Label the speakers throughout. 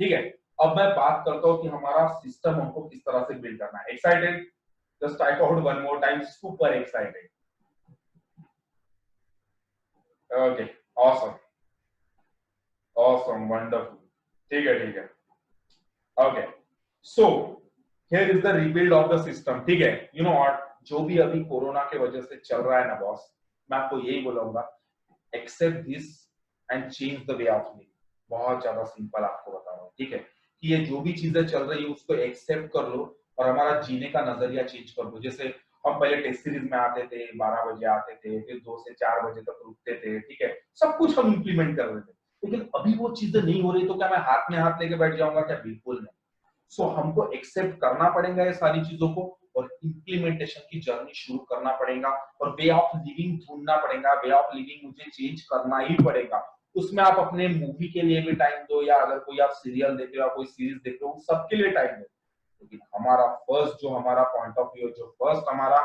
Speaker 1: ठीक है। अब मैं बात करता हूँ कि हमारा सिस्टम हमको किस तरह से बिल्ड करना है। Excited? Just type out one more time, super excited. Okay, awesome, awesome, wonderful. ठीक है, ठीक है। Okay, so here is the rebuild of the system. ठीक है, यू नो व्हाट, जो भी अभी कोरोना के वजह से चल रहा है ना बॉस, मैं आपको यही बोलूंगा, except this and change the way of living. बहुत ज्यादा सिंपल आपको बता रहा हूँ, ठीक है, कि ये जो भी चीजें चल रही है उसको एक्सेप्ट कर लो और हमारा जीने का नजरिया चेंज कर दो। जैसे हम पहले टेस्ट सीरीज में आते थे, 12 बजे आते थे, फिर 2 से 4 बजे तक रुकते थे, ठीक है, सब कुछ हम इंप्लीमेंट कर रहे थे, लेकिन अभी वो चीजें नहीं हो रही, तो क्या मैं हाथ में हाथ लेके बैठ जाऊंगा? क्या, बिल्कुल नहीं। सो हमको एक्सेप्ट करना पड़ेगा ये सारी चीजों को, और इम्प्लीमेंटेशन की जर्नी शुरू करना पड़ेगा, और वे ऑफ लिविंग ढूंढना पड़ेगा। वे ऑफ लिविंग मुझे चेंज करना ही पड़ेगा। उसमें आप अपने मूवी के लिए भी टाइम दो, या अगर कोई आप सीरियल देख रहे हो, कोई सीरीज देख रहे हो, सबके लिए टाइम दो, लेकिन हमारा फर्स्ट जो हमारा पॉइंट ऑफ व्यू, जो फर्स्ट हमारा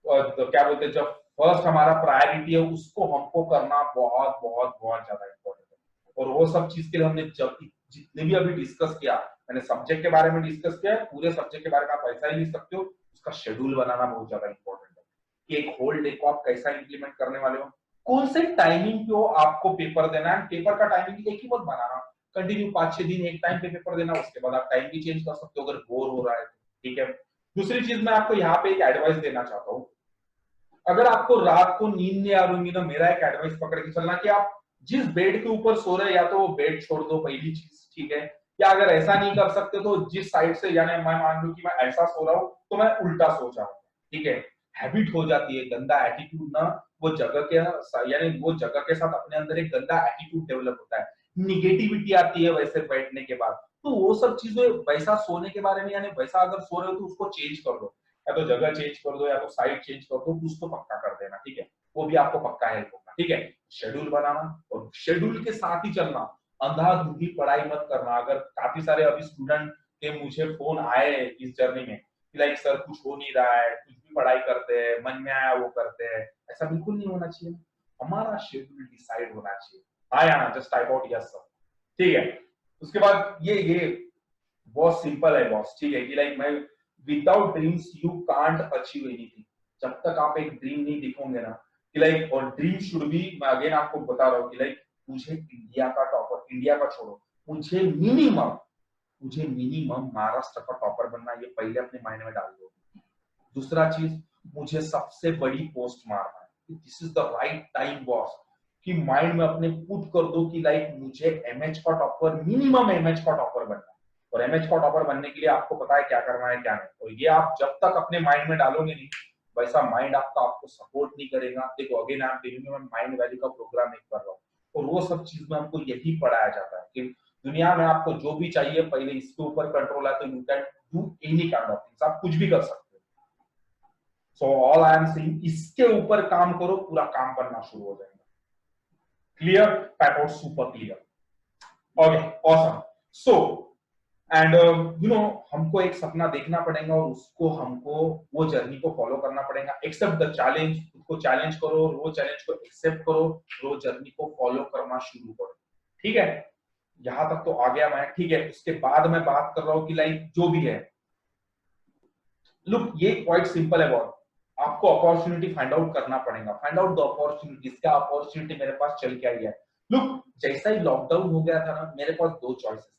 Speaker 1: तो क्या बोलते हैं, जब फर्स्ट हमारा प्रायोरिटी है, उसको हमको करना बहुत बहुत बहुत ज्यादा इंपॉर्टेंट है। और वो सब चीज के लिए हमने जब जितने भी अभी डिस्कस किया, मैंने सब्जेक्ट के बारे में डिस्कस किया है, पूरे सब्जेक्ट के बारे में आप ऐसा ही लिख सकते हो, उसका शेड्यूल बनाना बहुत ज्यादा इंपॉर्टेंट है कि एक होल डे को आप कैसा इंप्लीमेंट करने वाले हो, कौन से टाइमिंग पे आपको पेपर देना है। पेपर का टाइमिंग एक ही मत बनाना, कंटिन्यू 5-6 दिन एक टाइम पे पेपर देना, उसके बाद आप टाइम भी चेंज कर सकते हो अगर बोर हो रहा है, ठीक है। दूसरी चीज मैं आपको यहाँ पे एक एडवाइस देना चाहता हूँ, अगर आपको रात को नींद नहीं आ रही ना, मेरा एक एडवाइस पकड़ के चलना कि आप जिस बेड के ऊपर सो रहे हैं, या तो वो बेड छोड़ दो, पहली चीज, ठीक है, या अगर ऐसा नहीं कर सकते तो जिस साइड से, यानी मैं मान लू कि मैं ऐसा सो रहा हूँ तो मैं उल्टा सो जाऊँ, ठीक है। हैबिट हो जाती है, गंदा एटीट्यूड ना, वो जगह के, यानी वो जगह के साथ अपने अंदर एक गंदा एटीट्यूड डेवलप होता है, निगेटिविटी आती है वैसे बैठने के बाद। तो वो सब चीजें वैसा सोने के बारे में, यानी वैसा अगर सो रहे हो तो उसको चेंज कर दो, या तो जगह चेंज कर दो, या तो साइड चेंज कर दो, तो उसको पक्का कर देना, ठीक है। वो भी आपको पक्का हेल्प होगा, ठीक है। शेड्यूल बनाना, और शेड्यूल के साथ ही चलना, अंधाधुंधी पढ़ाई मत करना। अगर काफी सारे अभी स्टूडेंट के मुझे फोन आए इस जर्नी में कि लाइक सर कुछ हो नहीं रहा है, कुछ भी पढ़ाई करते हैं, मन में आया वो करते हैं, ऐसा बिल्कुल नहीं होना चाहिए। हमारा शेड्यूल डिसाइड होना चाहिए। हाँ या ना, just type out yes sir, ठीक है। उसके बाद ये बहुत सिंपल है बॉस, ठीक है, कि लाइक मैं, without dreams you can't achieve anything. जब तक आप एक ड्रीम नहीं दिखोगे ना, कि लाइक, और ड्रीम शुड बी, मैं अगेन आपको बता रहा हूँ कि लाइक, मुझे इंडिया का टॉपर, इंडिया का छोड़ो, मुझे मिनिमम, महाराष्ट्र का टॉपर बनना, ये पहले अपने माइंड में डाल दो। दूसरा चीज, मुझे सबसे बड़ी पोस्ट मारना है। This is the right time boss, कि माइंड में अपने पुट कर दो कि लाइक मुझे एमएच का टॉपर, मिनिमम एमएच का टॉपर बनना है। और एमएच का टॉपर बनने के लिए आपको पता है क्या करना है, क्या नहीं। और ये आप जब तक अपने माइंड में डालोगे नहीं, वैसा माइंड आपका आपको सपोर्ट नहीं करेगा। देखो अगेन आप टेलिंग मैं माइंड वैल्यू का प्रोग्राम एक कर रहा हूँ, और वो सब चीज में हमको यही पढ़ाया जाता है कि दुनिया में आपको जो भी चाहिए, पहले इसके ऊपर कंट्रोल है तो you can do any kind of things, आप कुछ भी कर सकते हो। So all I am saying, इसके ऊपर काम करो, पूरा काम बनना शुरू हो जाएगा। Clear? Type out super clear. Okay, awesome. So and you know, हमको एक सपना देखना पड़ेगा, और उसको हमको वो जर्नी को फॉलो करना पड़ेगा। एक्सेप्ट द चैलेंज, खुद को चैलेंज करो, और वो चैलेंज को एक्सेप्ट करो, वो जर्नी को फॉलो करना शुरू करो, ठीक है। यहां तक तो आ गया मैं, ठीक है। उसके बाद मैं बात कर रहा हूँ कि लाइक जो भी है, लुक ये क्वाइट सिंपल है बहुत, आपको अपॉर्चुनिटी फाइंड आउट करना पड़ेगा। फाइंड आउट द अपॉर्चुनिटी, क्या अपॉर्चुनिटी मेरे पास चल के आई है। लुक, जैसा ही लॉकडाउन हो गया था ना, मेरे पास दो चॉइसेस,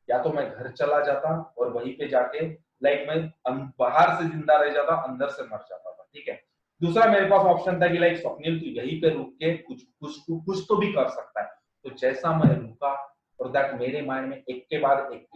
Speaker 1: या तो मैं घर चला जाता और वहीं पे जाके लाइक मैं बाहर से जिंदा रह जाता, अंदर से मर जाता था, ठीक है। दूसरा मेरे पास ऑप्शन था कि लाइक स्वप्निल तू यहीं पे रुक के कुछ तो भी कर सकता है। तो जैसा मैं रुका, और दैट मेरे माइंड में एक के बाद एक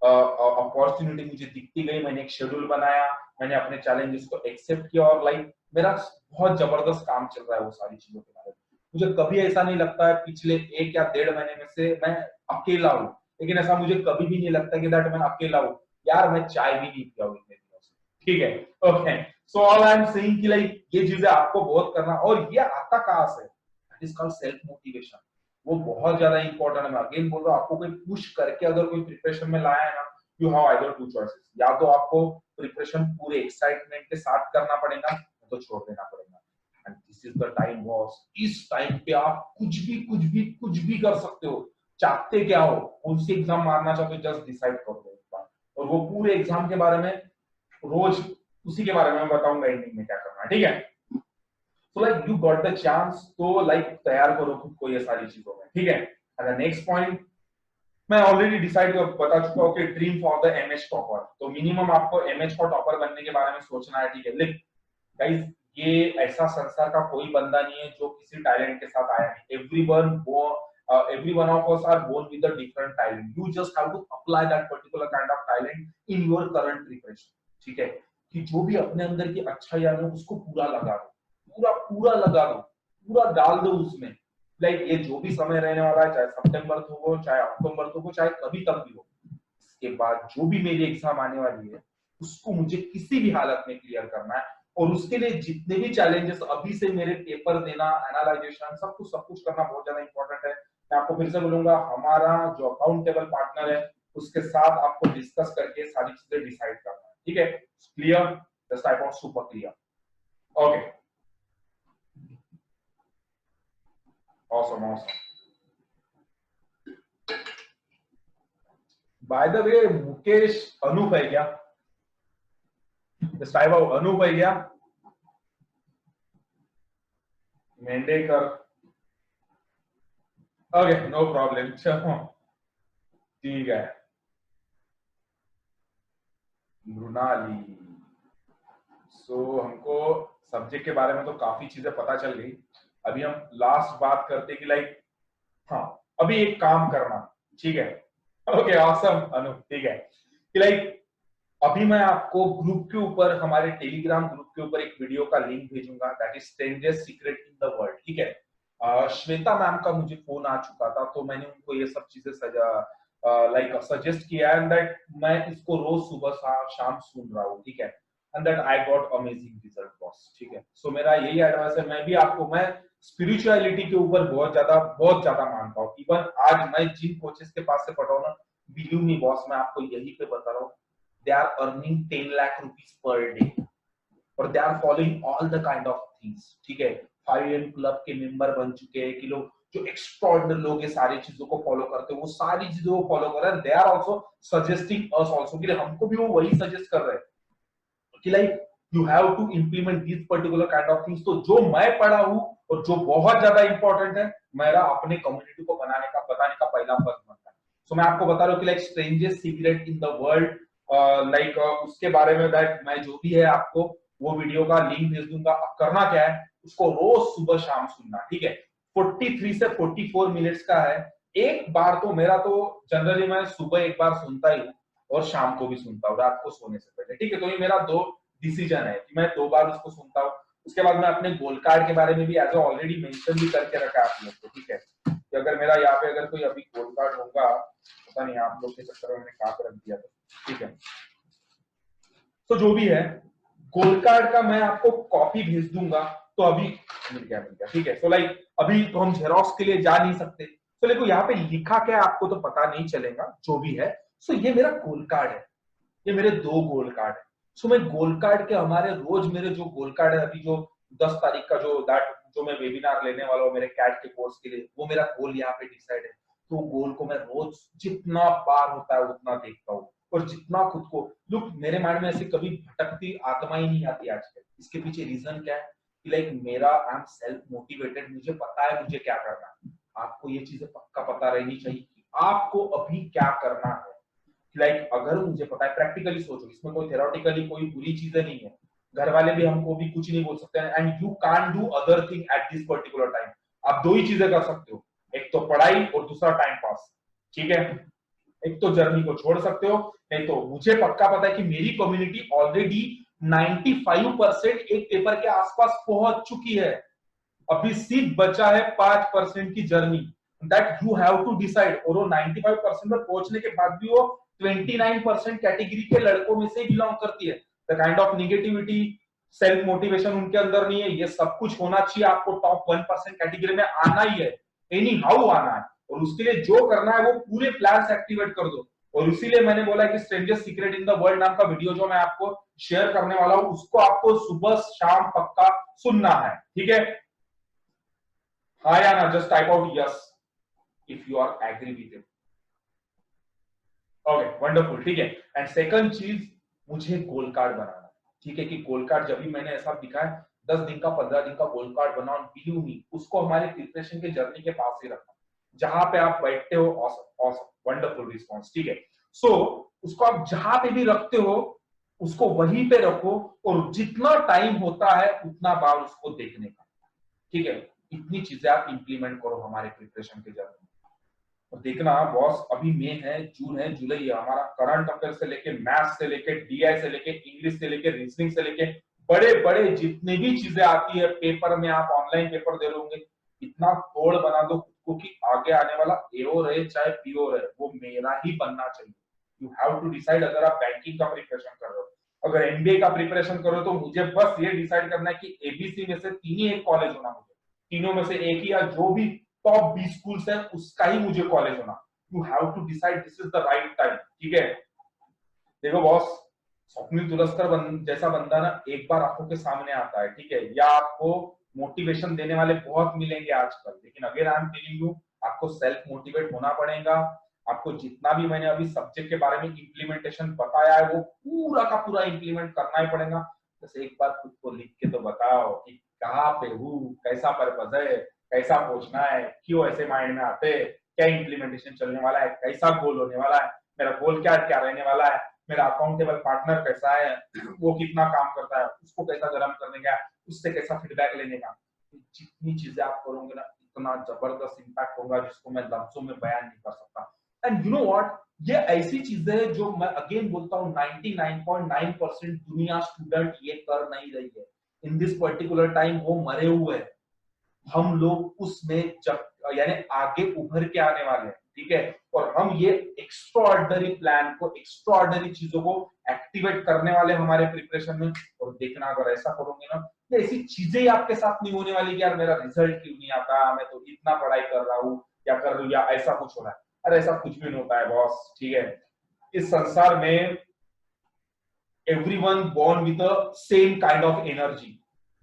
Speaker 1: अपॉर्चुनिटी मुझे दिखती गई, मैंने एक शेड्यूल बनाया, मैंने अपने चैलेंजेस को एक्सेप्ट किया, और लाइक मेरा बहुत जबरदस्त काम चल रहा है वो सारी चीजों के बारे में। मुझे कभी ऐसा नहीं लगता है पिछले 1 या 1.5 महीने में से मैं अकेला हूँ, लेकिन ऐसा मुझे कभी भी नहीं लगता कि दैट मैं अकेला हूँ। यार मैं चाय भी नहीं पिया हूँ इतने दिनों से, ठीक है। Okay, so all I am saying कि लाइक ये चीजें आपको बहुत करना, और ये आता कहां से, that is called self motivation. वो बहुत ज्यादा इंपॉर्टेंट है। मैं अगेन बोल रहा हूँ, आपको कोई पुश करके अगर कोई प्रिपरेशन में लाया है ना, you have either two choices, या तो आपको प्रिपरेशन पूरे एक्साइटमेंट के साथ करना पड़ेगा, या तो छोड़ देना पड़ेगा। And this is the time boss, इस टाइम पे आप कुछ भी कर सकते हो। चाहते क्या हो, कौन सी एग्जाम मारना चाहते हो, जस्ट डिसाइड कर दो एक बार, और वो पूरे एग्जाम के बारे में रोज उसी के बारे में मैं बताऊंगा एंडिंग में क्या करना है, ठीक है। So like you got the chance, तो लाइक तैयार करो खुद को ये सारी चीजों में, ठीक है। एंड नेक्स्ट पॉइंट, मैं ऑलरेडी डिसाइड कर बता चुका हूँ कि dream for the MH topper, तो मिनिमम आपको एमएच फॉर टॉपर बनने के बारे में सोचना है, ठीक है। लिख गाइस, ये ऐसा संसार का कोई बंदा नहीं है जो किसी टैलेंट के साथ आया नहीं, every one of us are born with a different talent, you just have to apply that particular kind of talent in your current preparation, ठीक है। कि जो भी अपने अंदर की अच्छाइयां है उसको पूरा लगा दो, पूरा पूरा लगा दो, पूरा डाल दो उसमें। लाइक ये जो भी समय रहने वाला है, चाहे सितंबर तो हो, चाहे अक्टूबर तो हो, चाहे कभी तक भी हो, इसके बाद जो भी मेरी एग्जाम आने वाली है उसको मुझे किसी भी हालत में क्लियर करना है, और उसके लिए जितने भी चैलेंजेस अभी से मेरे पेपर देना, एनालाइजेशन, सब कुछ करना बहुत ज्यादा इंपॉर्टेंट है। मैं आपको फिर से बोलूंगा, हमारा जो अकाउंटेबल पार्टनर है उसके साथ आपको डिस्कस करके सारी चीजें डिसाइड करना है, ठीक है। Clear, this type of super clear, okay, awesome awesome. By the way, Mukesh Anoop है क्या? दिस टाइप ऑफ अनूप है क्या? मेंढेकर, ओके, नो प्रॉब्लम, चलो ठीक है। मृणाली, सो हमको सब्जेक्ट के बारे में तो काफी चीजें पता चल गई। अभी हम लास्ट बात करते कि लाइक, हाँ, अभी एक काम करना, ठीक है। ओके, ऑसम अनु, ठीक है। कि लाइक अभी मैं आपको ग्रुप के ऊपर, हमारे टेलीग्राम ग्रुप के ऊपर एक वीडियो का लिंक भेजूंगा, that is strangest secret in the world, ठीक है। श्वेता मैम का मुझे फोन आ चुका था, तो मैंने उनको ये सब चीजें लाइक सजेस्ट किया, एंड दैट मैं इसको रोज सुबह शाम सुन रहा हूँ, ठीक है। And that I got amazing result boss, ठीक है। सो मेरा यही एडवाइस है, मैं भी आपको, मैं स्पिरिचुअलिटी के ऊपर बहुत ज्यादा मानता हूँ। इवन आज मैं जिन कोचेस के पास से पढ़ा हूँ ना, बिलीव मी बॉस, मैं आपको यही पे बता रहा हूँ, they are earning 10 lakh rupees per day, और they are following all the kind of things, ठीक है। 5am क्लब के मेंबर बन चुके हैं कि लोग जो एक्स्ट्राऑर्डिनरी लोग ये सारी चीजों को फॉलो करते हैं, वो सारी चीजों को फॉलो कर रहे हैं, they are also suggesting us also, कि हमको भी वो वही सजेस्ट कर रहे हैं कि like you have to implement this particular kind of things. तो जो मैं पढ़ा हूं और जो बहुत ज्यादा इंपॉर्टेंट है, मेरा अपने कम्युनिटी को बनाने का, बताने का पहला फर्ज बनता है। सो मैं आपको बता रहा हूँ कि like strangest secret in the world, like उसके बारे में दैट मैं जो भी है आपको वो वीडियो का लिंक भेज दूंगा। अब करना क्या है, उसको रोज सुबह शाम सुनना, ठीक है। 43 से 44 मिनट्स का है। एक बार तो मेरा तो जनरली मैं सुबह एक बार सुनता ही हूँ, और शाम को भी सुनता हूँ रात को सोने से पहले, ठीक है। तो ये मेरा दो डिसीजन है कि मैं 2 बार उसको सुनता हूँ। उसके बाद मैं अपने गोल कार्ड के बारे में भी एज ऑलरेडी मेंशन भी करके रखा है आप लोग को, ठीक है। कि अगर मेरा यहाँ पे अगर कोई अभी गोल कार्ड होगा, पता नहीं आप लोग के चक्कर में मैंने कहाँ पे रख दिया था, ठीक है। तो जो भी है, गोल कार्ड का मैं आपको कॉपी भेज दूंगा। तो अभी मिल गया, ठीक है। सो लाइक अभी तो हम जेरोक्स के लिए जा नहीं सकते, तो देखो यहाँ पे लिखा क्या है आपको तो पता नहीं चलेगा, जो भी है। सो ये मेरा गोल कार्ड है, ये मेरे 2 गोल कार्ड है। सो मैं गोल कार्ड के, हमारे रोज मेरे जो गोल कार्ड है अभी, जो 10 तारीख का जो मैं वेबिनार लेने वाला हूँ मेरे कैट के कोर्स के लिए, वो मेरा गोल यहाँ पे डिसाइड है। तो गोल को मैं रोज जितना बार होता है उतना देखता हूँ, और जितना खुद को, लुक मेरे माइंड में ऐसे कभी भटकती आत्मा ही नहीं आती आजकल। इसके पीछे रीजन क्या है कि लाइक मेरा, आई एम सेल्फ मोटिवेटेड, मुझे पता है मुझे क्या करना है। आपको ये चीजें पक्का पता रहनी चाहिए कि आपको अभी क्या करना है। लाइक अगर मुझे पता है, प्रैक्टिकली सोचो, इसमें कोई थेरोटिकली कोई बुरी चीजें नहीं है। घर वाले भी हमको भी कुछ नहीं बोल सकते हैं, and you can't do other thing at this particular time. आप 2 ही चीजें कर सकते हो, एक तो पढ़ाई और दूसरा टाइम पास, ठीक है। एक तो जर्नी को छोड़ सकते हो, नहीं तो मुझे पक्का पता है कि मेरी कम्युनिटी ऑलरेडी 95% एक पेपर के आसपास पहुंच चुकी है। अभी सिर्फ बचा है 5% की journey, that you have to decide. और वो 95% में पहुंचने के बाद भी वो 29% कैटेगरी के लड़कों में से बिलोंग करती है। The kind of negativity, self motivation उनके अंदर नहीं है। ये सब कुछ होना चाहिए, आपको टॉप 1% कैटेगरी में आना ही है, एनी हाउ आना है। और उसके लिए जो करना है वो पूरे प्लान एक्टिवेट कर दो। और इसीलिए मैंने बोला कि strangest secret in the world नाम का वीडियो जो मैं आपको शेयर करने वाला हूं, उसको आपको सुबह शाम पक्का सुनना है, ठीक है। हाँ या ना, just type out yes. if you are agree with it. Okay wonderful, ठीक है। एंड सेकंड चीज, मुझे गोल कार्ड बनाना, ठीक है, कि गोल कार्ड जब भी मैंने ऐसा दिखाया 10 दिन का 15 दिन का गोल कार्ड बनाओ, बिलीव मी उसको हमारे प्रिपरेशन के जर्नी के पास ही रखना, जहां पे आप बैठते हो। ऑसम ऑसम वंडरफुल रिस्पॉन्स, ठीक है। सो उसको आप जहां पे भी रखते हो उसको वहीं पे रखो, और जितना टाइम होता है उतना बार उसको देखने का, ठीक है। इतनी चीजें आप इंप्लीमेंट करो हमारे प्रिपरेशन के जर्नी में। और देखना बॉस, अभी मई है, जून है, जुलाई है, हमारा करंट अफेयर से लेके मैथ्स से लेके डीआई से लेके इंग्लिश से लेके रीजनिंग से लेके बड़े बड़े जितनी भी चीजें आती है पेपर में, आप ऑनलाइन पेपर दे रहे होंगे, इतना तोड़ बना दो खुद को कि आगे आने वाला एओ रहे चाहे पीओ रहे वो मेरा ही बनना चाहिए। You have to decide. अगर आप बैंकिंग का प्रिपरेशन कर रहे हो, अगर एमबीए का प्रिपरेशन कर रहे हो, तो मुझे बस ये डिसाइड करना है कि एबीसी में से तीन ही एक कॉलेज होना, मुझे तीनों में से एक ही, या जो भी टॉप 20 स्कूल्स है उसका ही मुझे कॉलेज होना। You have to decide, this is the right time, ठीक है। देखो बॉस, स्वप्निल तुलस्कर जैसा बंदा ना एक बार आंखों के सामने आता है, ठीक है, या आपको मोटिवेशन देने वाले बहुत मिलेंगे आजकल, लेकिन again I am telling you, आपको सेल्फ मोटिवेट होना पड़ेगा। आपको जितना भी मैंने अभी सब्जेक्ट के बारे में इंप्लीमेंटेशन बताया है वो पूरा का पूरा इंप्लीमेंट करना ही पड़ेगा। बस एक बार खुद को लिख के तो बताओ कि कहाँ पे हूँ, कैसा पर्पज है, कैसा पहुंचना है, क्यों ऐसे माइंड में आते, क्या इंप्लीमेंटेशन चलने वाला है, कैसा गोल होने वाला है, मेरा गोल क्या क्या रहने वाला है, मेरा अकाउंटेबल पार्टनर कैसा है, वो कितना काम करता है, उसको कैसा गर्म करने का, उससे कैसा फीडबैक लेने का। जितनी चीजें आप करोगे ना इतना जबरदस्त इंपैक्ट होगा जिसको मैं लफ्जों में बयान नहीं कर सकता। एंड यू नो व्हाट, ये ऐसी चीजें है जो मैं अगेन बोलता हूँ 99.9% दुनिया स्टूडेंट ये कर नहीं रही है। इन दिस पर्टिकुलर टाइम वो मरे हुए हैं, हम लोग उसमें जब यानी आगे उभर के आने वाले हैं, ठीक है। और हम ये एक्स्ट्राऑर्डिनरी प्लान को, एक्स्ट्राऑर्डिनरी चीजों को एक्टिवेट करने वाले हमारे प्रिपरेशन में। और देखना अगर ऐसा करोगे ना, तो ऐसी चीजें ही आपके साथ नहीं होने वाली कि यार मेरा रिजल्ट क्यों नहीं आता, मैं तो इतना पढ़ाई कर रहा हूँ या कर रही हूँ, या ऐसा कुछ हो रहा है। अरे ऐसा कुछ भी नहीं होता है बॉस, ठीक है। इस संसार में everyone born with the same kind of energy,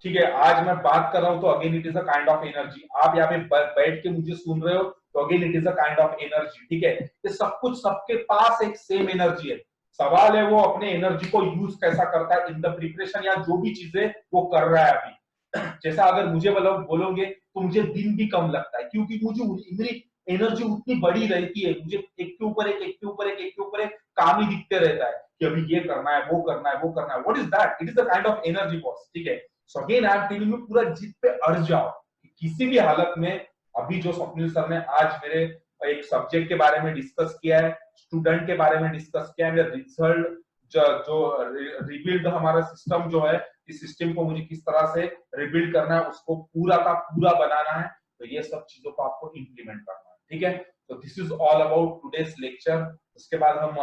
Speaker 1: ठीक है। आज मैं बात कर रहा हूं तो again it is a kind of energy, आप यहाँ पे बैठ के मुझे सुन रहे हो तो again it is a kind of energy, ठीक है। ये सब कुछ सबके पास एक सेम एनर्जी है। सवाल है वो अपने एनर्जी को यूज कैसा करता है इन द प्रिपरेशन, या जो भी चीजें वो कर रहा है अभी। जैसा अगर मुझे बोलोगे तो मुझे दिन भी कम लगता है, क्योंकि मुझे मेरी एनर्जी उतनी बड़ी रहती है, मुझे एक के ऊपर एक, एक के ऊपर एक, एक के ऊपर एक काम ही दिखते रहता है कि अभी ये करना है, वो करना है, वो करना है। What is that? It is the kind of energy boss, ठीक है। So again I am telling you, पूरा जिद पे अड़ जाओ किसी भी हालत में। अभी जो स्वप्निल सर ने आज मेरे एक सब्जेक्ट के बारे में डिस्कस किया है, स्टूडेंट के बारे में डिस्कस किया है, मेरा रिजल्ट जो रिबिल्ड हमारा सिस्टम जो है, इस सिस्टम को मुझे किस तरह से रिबिल्ड करना है, उसको पूरा का पूरा बनाना है, तो ये सब चीजों को आपको इंप्लीमेंट करना है, ठीक है। तो this is all about today's lecture. उसके बाद हम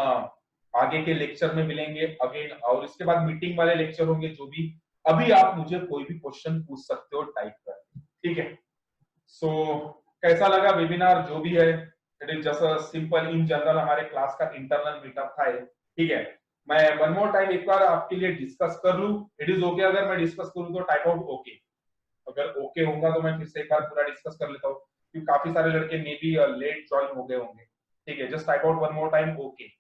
Speaker 1: आगे के लेक्चर में मिलेंगे अगेन, और इसके बाद मीटिंग वाले लेक्चर होंगे जो भी। अभी आप मुझे कोई भी क्वेश्चन पूछ सकते हो टाइप कर, ठीक है। सो कैसा लगा वेबिनार जो भी है, it is just a simple in general हमारे क्लास का इंटरनल मीटअप था ये, ठीक है। मैं वन मोर टाइम एक बार आपके लिए डिस्कस कर लूं, इट इज ओके अगर मैं डिस्कस करूं तो टाइप आउट ओके, अगर ओके होगा तो मैं फिर से एक बार पूरा डिस्कस कर लेता हूं, क्योंकि काफी सारे लड़के मे बी लेट ज्वाइन हो गए होंगे, ठीक है। Just type out one more time okay.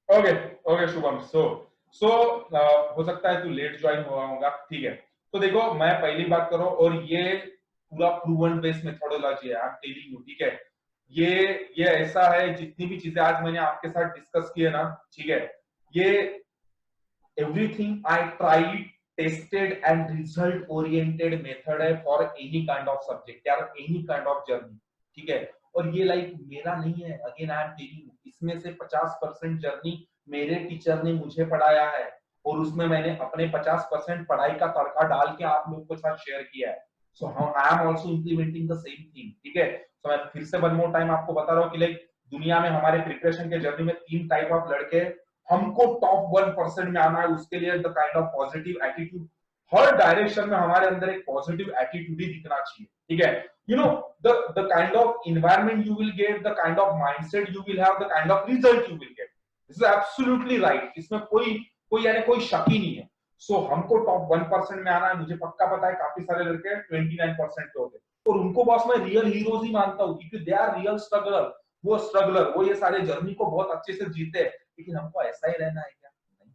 Speaker 1: Okay okay Shubham, so हो सकता है तू लेट ज्वाइन हुआ होगा, ठीक है। तो देखो मैं पहली बात करो, और ये पूरा प्रूवन बेस्ड मेथोडोलॉजी है, आई एम टेलिंग यू, ठीक है। ये ऐसा है, जितनी भी चीजें आज मैंने आपके साथ डिस्कस की है ना, ठीक है, ये everything I tried, tested and result oriented method है for any kind of subject या any kind of journey, ठीक है। और ये लाइक मेरा नहीं है, अगेन आई एम टेलिंग, इसमें से 50% जर्नी मेरे टीचर ने मुझे पढ़ाया है, और उसमें मैंने अपने 50% पढ़ाई का तड़का डाल के आप लोगों के साथ शेयर किया है। So I am also implementing the same thing, ठीक है। तो मैं फिर से वन मोर टाइम आपको बता रहा हूँ कि लाइक दुनिया में हमारे प्रिपरेशन के जर्नी में तीन टाइप ऑफ लड़के, हमको टॉप 1% में आना है, उसके लिए the kind of positive attitude, her direction में हमारे अंदर एक पॉजिटिव एटीट्यूड ही दिखना चाहिए, ठीक है। You know the kind of environment you will get, the kind of mindset you will have, the kind of result you will get, this is absolutely right, इसमें कोई कोई यानी कोई शक ही नहीं है। सो हमको टॉप 1% में आना है, मुझे पक्का पता है काफी सारे लड़के 29% पे होते हैं और उनको बॉस मैं रियल हीरोज ही मानता हूँ क्योंकि दे आर रियल स्ट्रगलर, वो ये सारे जर्नी को बहुत अच्छे से जीते हैं। लेकिन हमको ऐसा ही रहना है क्या? नहीं,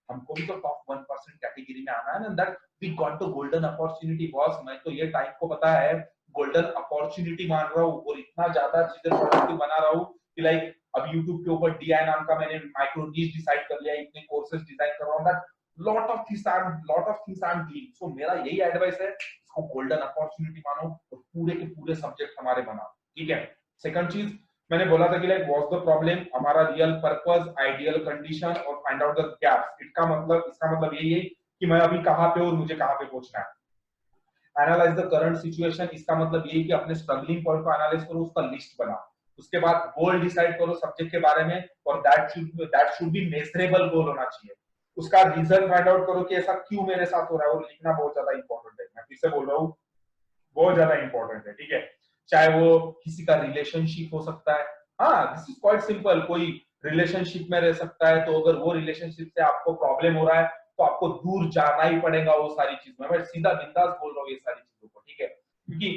Speaker 1: हमको भी तो टॉप 1% कैटेगरी में आना है ना, that we got the golden opportunity boss. मैं तो ये टाइम को पता है गोल्डन अपॉर्चुनिटी मान रहा हूँ और इतना ज्यादा चीजें प्रोडक्टिव बना रहा हूँ कि लाइक अब YouTube के ऊपर DI नाम का मैंने माइक्रो नीश डिसाइड कर लिया, इतने कोर्सेज डिजाइन कर रहा हूँ, that lot of things I am doing. So मेरा यही एडवाइस है, इसको गोल्डन अपॉर्चुनिटी मानो और पूरे के पूरे सब्जेक्ट हमारे बनाओ, ठीक है। सेकंड चीज मैंने बोला था कि लाइक व्हाट्स द प्रॉब्लम, हमारा रियल पर्पस, आइडियल कंडीशन और फाइंड आउट द गैप्स। इसका मतलब यही है कि मैं अभी कहां पे और मुझे कहां पे पहुंचना है। एनालाइज द करंट सिचुएशन, इसका मतलब यही कि अपने स्ट्रगलिंग पॉइंट को एनालाइज करो, उसका लिस्ट बनाओ। उसके बाद गोल डिसाइड करो सब्जेक्ट के बारे में और दैट शुड बी मेजरेबल गोल होना चाहिए। उसका रीजन फाइंड आउट करो कि ऐसा क्यों मेरे साथ हो रहा है, और लिखना बहुत ज्यादा इंपॉर्टेंट है। मैं फिर से बोल रहा हूँ, बहुत ज्यादा इंपॉर्टेंट है, ठीक है। चाहे वो किसी का रिलेशनशिप हो सकता है, हाँ दिस इज क्वाइट सिंपल, कोई रिलेशनशिप में रह सकता है, तो अगर वो रिलेशनशिप से आपको प्रॉब्लम हो रहा है तो आपको दूर जाना ही पड़ेगा वो सारी चीज में। मैं सीधा बिंदास बोल रहा हूँ ये सारी चीजों को, ठीक है। क्योंकि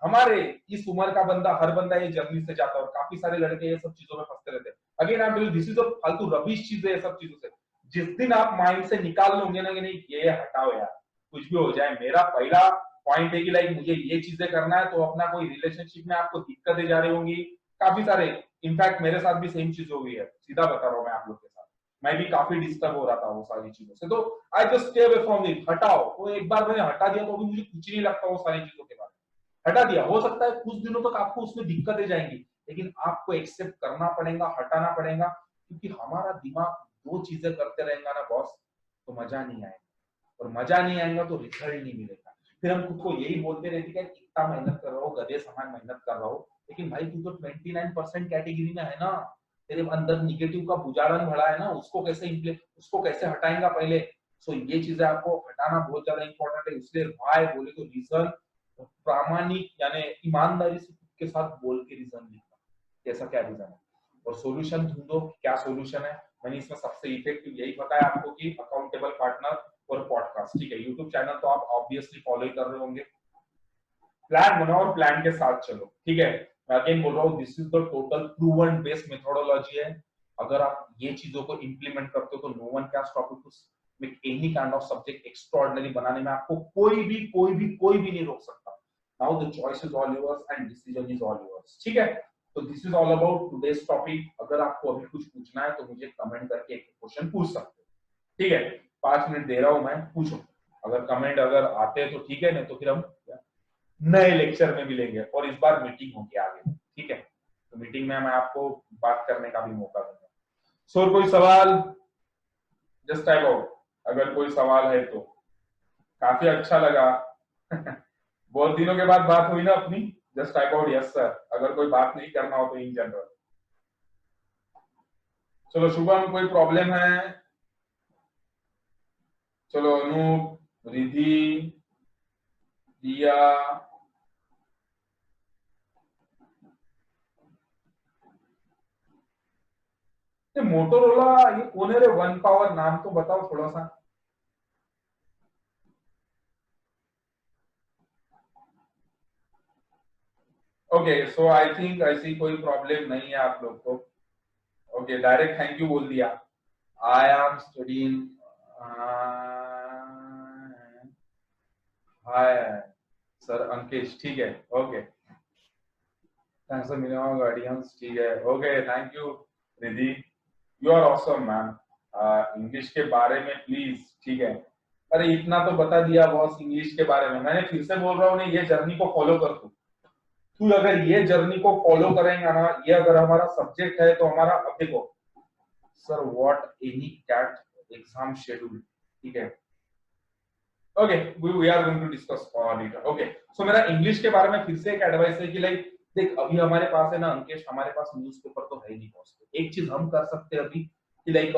Speaker 1: हमारे इस उम्र का बंदा, हर बंदा ये जर्नी से जाता है और काफी सारे लड़के ये सब चीजों में फंसते रहते हैं। Again I tell this is a फालतू रबिश चीज है ये सब चीजों से। जिस दिन आप माइंड से निकाल लोगे ना कि नहीं ये हटाओ यार, कुछ भी हो जाए, मेरा पहला पॉइंट है कि लाइक मुझे ये चीजें करना है, तो अपना कोई रिलेशनशिप में आपको दिक्कतें जा रही होंगी काफी सारे, इनफैक्ट मेरे साथ भी सेम चीज हो गई है, सीधा बता रहा हूँ मैं आप लोग के साथ। मैं भी काफी डिस्टर्ब हो रहा था वो सारी चीजों से, तो I just stay away from it, हटाओ। तो एक बार मैंने हटा दिया तो अभी मुझे कुछ नहीं लगता वो सारी चीजों के बारे में। हटा दिया, हो सकता है कुछ दिनों तक आपको उसमें दिक्कतें जाएंगी, लेकिन आपको एक्सेप्ट करना पड़ेगा, हटाना पड़ेगा, क्योंकि हमारा दिमाग दो चीजें करते रहेगा ना बॉस, तो मजा नहीं आएगा, और मजा नहीं आएगा तो रिजल्ट नहीं मिलेगा। फिर हम खुद को यही बोलते रहते हैं कि इतना मेहनत कर रहा हूँ, गधे समान मेहनत कर रहा हूँ, लेकिन भाई तू तो 29% कैटेगरी में है ना, तेरे अंदर निगेटिव का बुजारन भरा है ना, उसको कैसे हटाएगा पहले। सो ये चीजें आपको हटाना बहुत ज्यादा इंपॉर्टेंट है। इसलिए वाई बोले तो रीजन, प्रामाणिक यानी ईमानदारी से खुद के साथ बोल के रीजन लिखना, कैसा क्या रीजन है, और सॉल्यूशन ढूंढो क्या सॉल्यूशन है। मैंने इसमें सबसे इफेक्टिव यही बताया आपको कि अकाउंटेबल पार्टनर और पॉडकास्ट, ठीक है। यूट्यूब चैनल तो आप ऑब्वियसली फॉलो ही कर रहे होंगे। प्लान बनाओ और प्लान के साथ चलो, ठीक है। मैं अगेन बोल रहा हूँ, this is the total proven based methodology है। अगर आप ये चीजों को इंप्लीमेंट करते हो तो no one can stop you to make any kind of subject extraordinary बनाने में, आपको कोई भी नहीं रोक सकता। Now the choice is all yours and decision is all yours, ठीक है। तो this is all about today's topic. अगर आपको अभी कुछ पूछना है तो मुझे कमेंट करके एक क्वेश्चन पूछ सकते हो, ठीक है। 5 मिनट दे रहा हूं मैं, पूछो। अगर कमेंट अगर आते हैं तो ठीक है, नहीं तो फिर हम नए लेक्चर में मिलेंगे और इस बार मीटिंग होगी आगे, ठीक है। तो मीटिंग में मैं आपको बात करने का भी मौका दूंगा। सो कोई सवाल, जस्ट टाइप आउट अगर कोई सवाल है तो। काफी अच्छा लगा बहुत दिनों के बाद बात हुई ना अपनी। Just type out yes sir, अगर कोई बात नहीं करना हो तो इन जनरल। चलो शुभम, कोई प्रॉब्लम है? चलो अनूप, रिधि, दिया, ये मोटोरोला ये कौन है रे? वन पावर नाम तो बताओ थोड़ा सा। ओके सो आई थिंक ऐसी कोई प्रॉब्लम नहीं है आप लोग को। ओके डायरेक्ट थैंक यू बोल दिया। I am studying, hi sir Ankit, ठीक है। Okay thanks for minimum guidance, ठीक है। Okay thank you Ridhi, you are awesome ma'am. English के बारे में प्लीज, ठीक है। अरे इतना तो बता दिया बॉस इंग्लिश के बारे में। मैंने फिर से बोल रहा हूँ ना, ये जर्नी को फॉलो कर तू अगर ये जर्नी को फॉलो करेंगे ना, ये अगर हमारा सब्जेक्ट है तो हमारा, अब देखो sir what any CAT exam schedule, ठीक है। Okay we are going to discuss on it. Okay so मेरा इंग्लिश के बारे में फिर से एक एडवाइस है कि लाइक देख, अभी हमारे पास है ना अंकेश, हमारे पास न्यूज़पेपर तो है नहीं बॉस। एक चीज हम कर सकते हैं अभी कि लाइक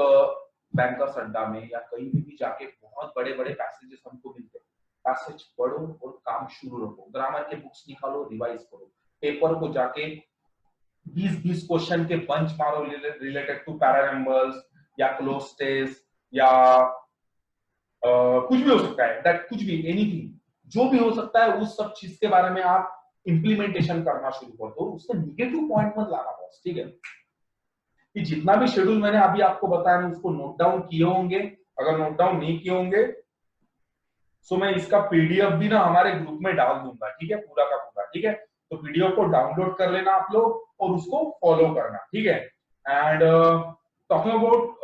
Speaker 1: बैंकर्स अड्डा में या कहीं भी जाके बहुत बड़े बड़े पैसेजेस हमको मिलते हैं, पैसेज पढ़ो और काम शुरू रखो। ग्रामर के बुक्स निकालो, रिवाइज करो, पेपर को जाके 20-20 क्वेश्चन के बंच मारो रिलेटेड टू पैरानंबर्स या क्लोज टेस्ट या कुछ भी हो सकता है, दैट कुछ भी, एनीथिंग, जो भी हो सकता है उस सब चीज के बारे में आप इंप्लीमेंटेशन करना शुरू कर दो, उसका निगेटिव पॉइंट मत लाना बॉस, ठीक है। कि जितना भी शेड्यूल मैंने अभी आपको बताया मैं उसको नोट डाउन किए होंगे, अगर नोट डाउन नहीं किए होंगे सो मैं इसका पीडीएफ भी ना हमारे ग्रुप में डाल दूंगा, ठीक है, पूरा का पूरा, ठीक है। तो पीडीएफ को डाउनलोड कर लेना आप लोग और उसको फॉलो करना, ठीक है। And talking about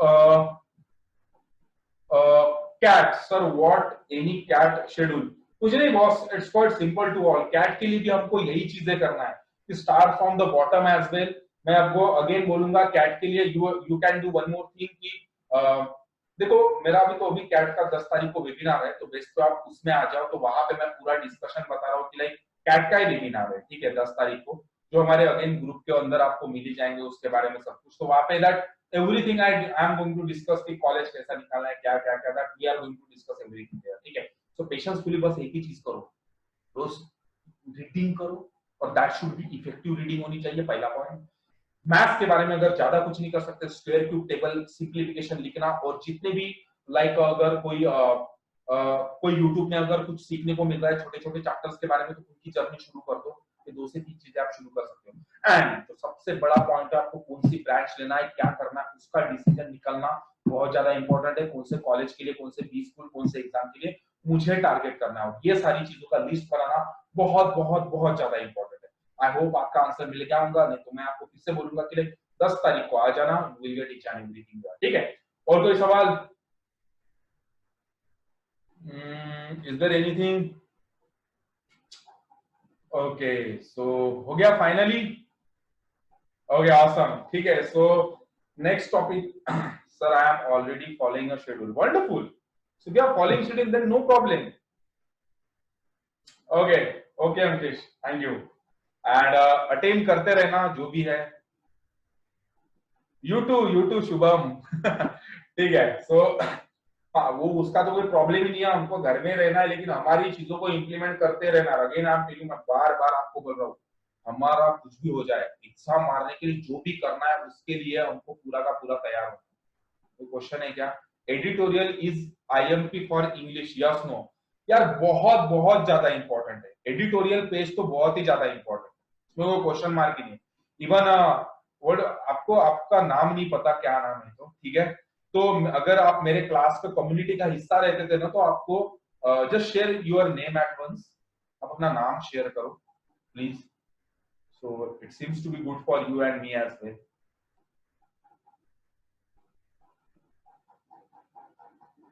Speaker 1: CAT, sir what any CAT schedule, कुछ नहीं boss, it's quite simple to all. CAT के लिए भी हमको यही चीजें करना है, start from the bottom as well. मैं आपको अगेन बोलूंगा कैट के लिए you can do one more thing कि देखो मेरा अभी कैट का 10 तारीख को वेबिनार है, तो बेस्ट तो आप उसमें आ जाओ, तो वहां पे मैं पूरा डिस्कशन बता रहा हूँ कि लाइक कैट का ही वेबिनार है, ठीक है, 10 तारीख को, जो हमारे अगेन ग्रुप के अंदर आपको मिल ही जाएंगे उसके बारे में सब कुछ। तो वहां पे that everything I am going to discuss कि कॉलेज कैसा निकालना है, क्या क्या क्या, that we are going to discuss everything there, ठीक है। सो पेशेंसफुली बस एक ही चीज करो, रोज रीडिंग करो, और that should be effective reading होनी चाहिए, पहला पॉइंट। मैथ्स के बारे में अगर ज्यादा कुछ नहीं कर सकते, स्क्वायर क्यूब टेबल सिंप्लीफिकेशन लिखना, और जितने भी लाइक अगर कोई यूट्यूब में अगर कुछ सीखने को मिल रहा है छोटे छोटे चैप्टर्स के बारे में, तो उनकी जर्नी शुरू कर दो, ये 2 से 3 चीजें आप शुरू कर सकते हो। एंड तो सबसे बड़ा पॉइंट है आपको कौन सी ब्रांच लेना है, क्या करना है, उसका डिसीजन निकलना बहुत ज्यादा इंपॉर्टेंट है, कौन से कॉलेज के लिए, कौन से बी स्कूल, कौन से एग्जाम के लिए मुझे टारगेट करना है, ये सारी चीजों का लिस्ट बनाना बहुत बहुत बहुत ज्यादा इंपॉर्टेंट है। आई होप आपका आंसर मिल गया होगा, नहीं तो मैं आपको फिर से बोलूंगा कि 10 तारीख को आ जाना, will get each and everything, ठीक है। और कोई सवाल? Is there anything? Okay, so हो गया फाइनली, ओके ऑसम, ठीक है। So next topic, sir I am already following a schedule, wonderful. So we are following schedule, then no problem. Okay, okay Ankish, thank you. And attend करते रहना जो भी है। You to Shubham ठीक है। सो हाँ, वो उसका तो कोई प्रॉब्लम ही नहीं है, हमको घर में रहना है, लेकिन हमारी चीजों को इंप्लीमेंट करते रहना। अगेन आई एम टेलिंग, मैं बार बार आपको बोल रहा हूँ, हमारा कुछ भी हो जाए, एग्जाम मारने के लिए जो भी करना है उसके लिए हमको पूरा का पूरा तैयार होना है। तो क्वेश्चन है क्या, editorial is IMP for English, yes no? यार बहुत बहुत ज्यादा इंपॉर्टेंट है, एडिटोरियल पेज तो बहुत ही ज्यादा इंपॉर्टेंट है, इसमें कोई क्वेश्चन मार्क ही नहीं। इवन वर्ड आपको आपका नाम नहीं पता क्या नाम है, तो ठीक है, तो अगर आप मेरे क्लास का कम्युनिटी का हिस्सा रहते थे ना, तो आपको just share your name at once, आप अपना नाम शेयर करो please, so it seems to be good for you and me as well.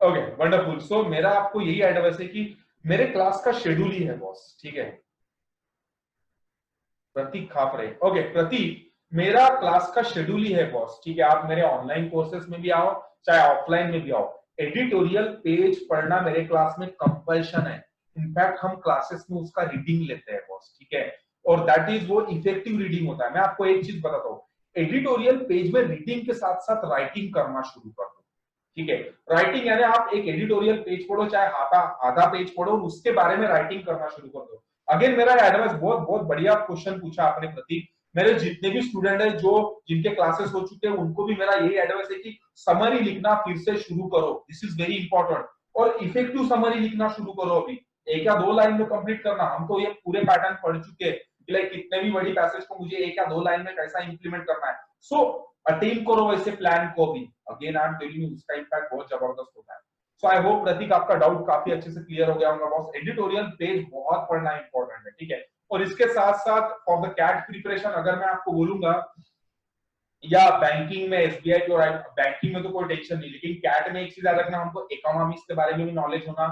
Speaker 1: Okay wonderful. So मेरा आपको यही एडवाइस है कि मेरे क्लास का शेड्यूल ही है बॉस, ठीक है। प्रतीक खापरे, ओके प्रतीक, मेरा क्लास का शेड्यूल ही है बॉस, ठीक है। आप मेरे ऑनलाइन कोर्सेज में भी आओ चाहे ऑफलाइन में भी आओ, एडिटोरियल पेज पढ़ना मेरे क्लास में कंपल्शन है। इनफैक्ट हम क्लासेस में उसका रीडिंग लेते हैं बॉस, ठीक है, और दैट इज वो इफेक्टिव रीडिंग होता है। मैं आपको एक चीज बताता हूँ, एडिटोरियल पेज में रीडिंग के साथ साथ राइटिंग करना शुरू कर दो, ठीक है। राइटिंग यानी आप एक एडिटोरियल पेज पढ़ो, चाहे आधा आधा पेज पढ़ो, उसके बारे में राइटिंग करना शुरू कर दो। अगेन मेरा एडवाइस, बहुत बहुत बढ़िया क्वेश्चन पूछा आपने प्रतीक। मेरे जितने भी स्टूडेंट है जो जिनके क्लासेस हो चुके हैं, उनको भी मेरा यही एडवाइस है कि समरी लिखना फिर से शुरू करो, दिस इज वेरी इंपॉर्टेंट, और इफेक्टिव समरी लिखना शुरू करो। अभी 1 या 2 लाइन में कंप्लीट करना, हम तो ये पूरे पैटर्न पढ़ चुके हैं कि लाइक कितने भी बड़ी पैसेज को मुझे 1 या 2 लाइन में कैसा इंप्लीमेंट करना है। सो अटेन करो वैसे प्लान को भी, again I am telling you उसका इंपैक्ट बहुत जबरदस्त होता है। सो आई होप प्रतीक आपका डाउट काफी अच्छे से क्लियर हो गया होगा बॉस। एडिटोरियल पेज बहुत पढ़ना इंपॉर्टेंट है, ठीक है। और इसके साथ साथ फॉर द कैट प्रिपरेशन अगर मैं आपको बोलूंगा, या बैंकिंग में एसबीआई को, बैंकिंग में तो कोई टेंशन नहीं, लेकिन कैट में एक चीज याद रखना, हमको इकोनॉमिक्स के बारे में भी नॉलेज होना,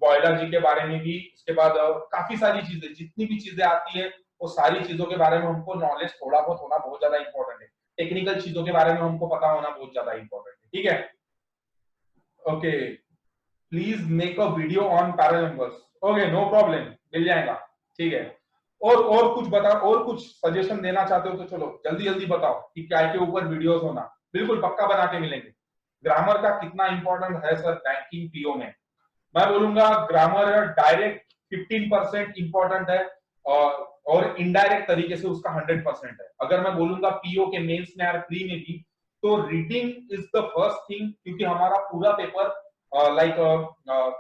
Speaker 1: बायोलॉजी के बारे में भी, उसके बाद काफी सारी चीजें, जितनी भी चीजें आती है वो सारी चीजों के बारे में हमको नॉलेज थोड़ा बहुत होना बहुत ज्यादा इंपॉर्टेंट है। टेक्निकल चीजों के बारे में हमको पता होना बहुत ज्यादा इंपॉर्टेंट है, ठीक है। Okay, please make a video on parallel numbers, okay no problem, मिल जाएगा, ठीक है। और कुछ बताओ, और कुछ सजेशन देना चाहते हो तो चलो जल्दी जल्दी बताओ कि क्या के ऊपर वीडियोस होना, बिल्कुल पक्का बना के मिलेंगे। ग्रामर का कितना इंपॉर्टेंट है सर बैंकिंग पीओ में? मैं बोलूंगा ग्रामर डायरेक्ट 15% इंपॉर्टेंट है, और इनडायरेक्ट तरीके से उसका 100% है। अगर मैं बोलूंगा पीओ के मेंस में यार प्री में भी, तो reading is the first thing, क्योंकि हमारा पूरा paper like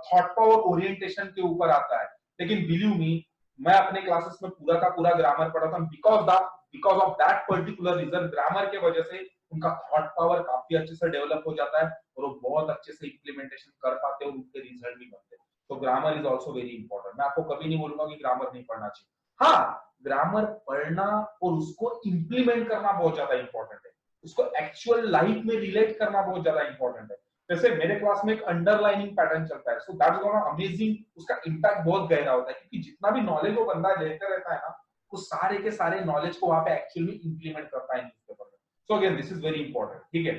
Speaker 1: thought power orientation के ऊपर आता है, लेकिन बिलीव मी मैं अपने क्लासेस में पूरा का पूरा ग्रामर पढ़ाता हूँ because of that particular reason. Grammar के वजह से उनका थॉट पावर काफी अच्छे से डेवलप हो जाता है और वो बहुत अच्छे से इम्प्लीमेंटेशन कर पाते हैं और उनके रिजल्ट भी बनते हैं। तो grammar is also very important. मैं आपको कभी नहीं बोलूंगा कि ग्रामर नहीं पढ़ना चाहिए। हाँ, ग्रामर पढ़ना और उसको इंप्लीमेंट करना बहुत ज्यादा इंपॉर्टेंट है, उसको एक्चुअल लाइफ में रिलेट करना बहुत ज्यादा इंपॉर्टेंट है। जैसे मेरे क्लास में एक अंडरलाइनिंग पैटर्न चलता है, सो दैट्स गोना अमेजिंग, उसका इंपैक्ट बहुत गहरा होता है क्योंकि जितना भी नॉलेज वो बंदा लेते रहता है ना, वो सारे के सारे नॉलेज को वहां पे एक्चुअली इंप्लीमेंट करता है न्यूज़पेपर में। So again this is very important, ठीक है।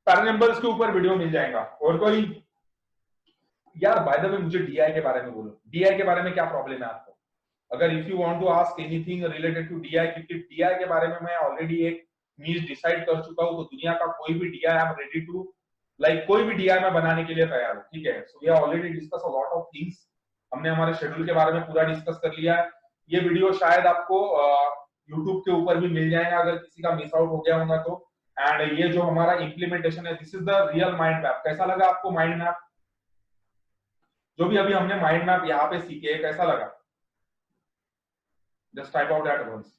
Speaker 1: पैरा नंबर्स के ऊपर वीडियो मिल जाएगा। और कोई यार बाय द वे मुझे डीआई के बारे में बोलो, डीआई के बारे में क्या प्रॉब्लम है आपको? अगर if you want to ask anything related to DI, क्योंकि डीआई के बारे में मैं ऑलरेडी एक नीश डिसाइड कर चुका हूं, तो दुनिया का कोई भी DI I am ready to कोई भी डीआई मैं बनाने के लिए तैयार हूं, ठीक है। So we have already discuss a lot of things, हमने हमारे शेड्यूल के बारे में पूरा डिस्कस कर लिया है। ये वीडियो शायद आपको यूट्यूब के ऊपर भी मिल जाएगा अगर किसी का मिस आउट हो गया होगा तो। एंड ये जो हमारा इंप्लीमेंटेशन है, this is the real mind map. कैसा लगा आपको माइंड मैप? जो भी अभी हमने माइंड मैप यहाँ पे सीखे, कैसा लगा? Just type out that once.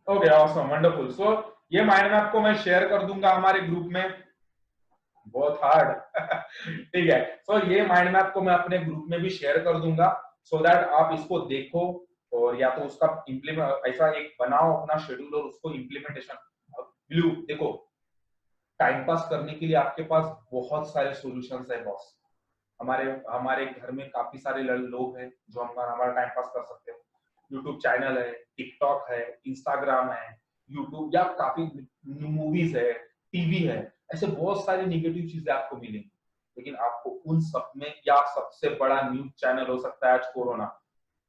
Speaker 1: Okay, awesome, wonderful. So ये माइंड मैप को मैं शेयर कर दूंगा हमारे ग्रुप में। बहुत हार्ड ठीक है। सो ये माइंड मैप को मैं अपने ग्रुप में भी शेयर कर दूंगा, सो दैट आप इसको देखो और या तो उसका इम्प्लीमेंट ऐसा एक बनाओ अपना शेड्यूल और उसको इम्प्लीमेंटेशन। ब्लू देखो, टाइम पास करने के लिए आपके पास बहुत सारे सॉल्यूशंस है बॉस। हमारे हमारे घर में काफी सारे लोग हैं जो हमारा टाइम पास कर सकते हैं। यूट्यूब चैनल है, टिकटॉक है, इंस्टाग्राम है, यूट्यूब या काफी मूवीज है, टीवी है, ऐसे बहुत सारी निगेटिव चीजें आपको मिलेंगी। लेकिन आपको उन सब में या सबसे बड़ा न्यूज चैनल हो सकता है आज कोरोना।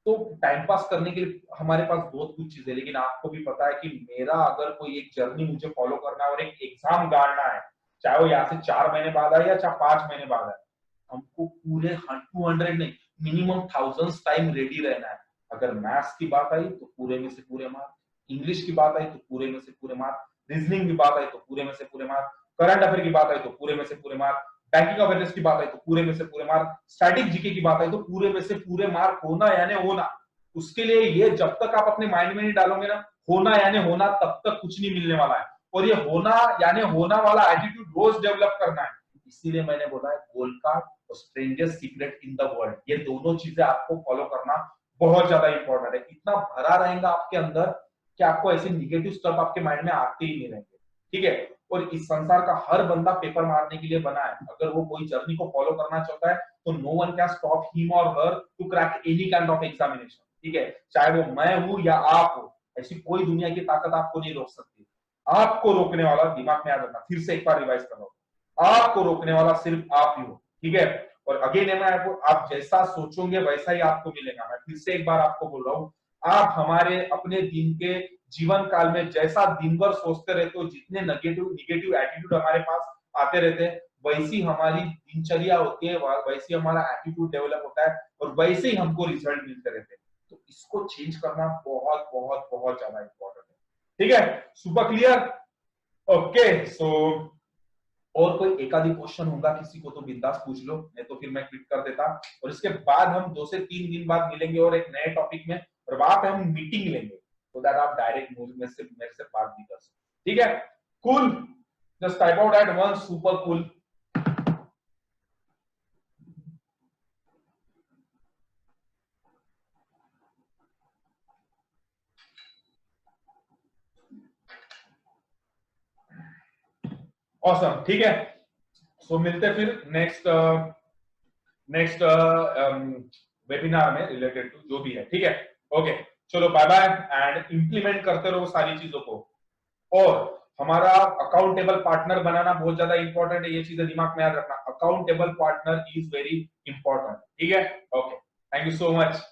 Speaker 1: तो टाइम पास करने के लिए हमारे पास बहुत कुछ चीजें, लेकिन आपको भी पता है कि मेरा अगर कोई एक जर्नी मुझे फॉलो करना है और एक एग्जाम गाड़ना है, चाहे वो यहाँ से 4 महीने बाद आए या चाहे 5 महीने बाद आए, हमको पूरे 200 नहीं, मिनिमम थाउजेंड्स टाइम रेडी रहना है। अगर मैथ्स की बात आई तो पूरे में से पूरे मार्क, इंग्लिश की बात आई तो पूरे में से पूरे मार्क, रीजनिंग की बात आई तो पूरे में से पूरे मार्क, करंट अफेयर की बात आई तो पूरे में से पूरे मार्क, बैंकिंग अवेयरनेस की बात आई तो पूरे में से पूरे मार्क, स्टैटिक जीके की बात आई तो पूरे में से पूरे मार्क होना यानी होना। उसके लिए ये जब तक आप अपने माइंड में नहीं डालोगे ना, होना यानी होना, तब तक कुछ नहीं मिलने वाला है। और ये होना यानी होना वाला एटीट्यूड रोज डेवलप करना है। इसीलिए मैंने बोला है गोल्ड कार्ड और strangers secret in the world, ये दोनों चीजें आपको फॉलो करना बहुत ज्यादा इंपॉर्टेंट है। इतना भरा रहेगा आपके अंदर कि आपको ऐसे निगेटिव स्टफ आपके माइंड में आते ही नहीं रहेंगे, ठीक है। और इस संसार का हर बंदा पेपर मारने के लिए बना है। अगर वो कोई जर्नी को फॉलो करना चाहता है तो no one can stop him और her to crack any kind of examination, ठीक है। चाहे वो मैं हूं या आप हो, ऐसी कोई दुनिया की ताकत आपको नहीं रोक सकती। आपको रोकने वाला, दिमाग में याद रखना, फिर से एक बार रिवाइज कर रहा हूं, आपको रोकने वाला सिर्फ आप ही हो, ठीक है। और अगेन मैं आपको, आप जैसा सोचोगे वैसा ही आपको मिलेगा। मैं फिर से एक बार आपको बोल रहा हूं, आप हमारे अपने दिन के जीवन काल में जैसा दिन भर सोचते रहते हो, जितने निगेटिव एटीट्यूड हमारे पास आते रहते हैं, वैसी हमारी दिनचर्या होती है, वैसी हमारा एटीट्यूड डेवलप होता है और वैसे ही हमको रिजल्ट मिलते रहते हैं। तो इसको चेंज करना बहुत बहुत बहुत ज्यादा इंपॉर्टेंट है, ठीक है। Super clear? ओके, सो और कोई एकाधी क्वेश्चन होगा किसी को तो बिंदास पूछ लो, नहीं तो फिर मैं क्लिक कर देता। और इसके बाद हम 2 से 3 दिन बाद मिलेंगे और एक नए टॉपिक में, और वहां पे हम मीटिंग लेंगे, तो दैट आप डायरेक्ट मेरे से बात भी कर सकते, ठीक है। Cool, just type out at one, super cool. Awesome, ठीक है। सो मिलते फिर नेक्स्ट वेबिनार में रिलेटेड टू जो भी है, ठीक है। ओके, चलो बाय बाय, एंड इंप्लीमेंट करते रहो सारी चीजों को। और हमारा अकाउंटेबल पार्टनर बनाना बहुत ज्यादा इंपॉर्टेंट है, ये चीजें दिमाग में याद रखना। Accountable partner is very important, ठीक है। Okay, thank you so much.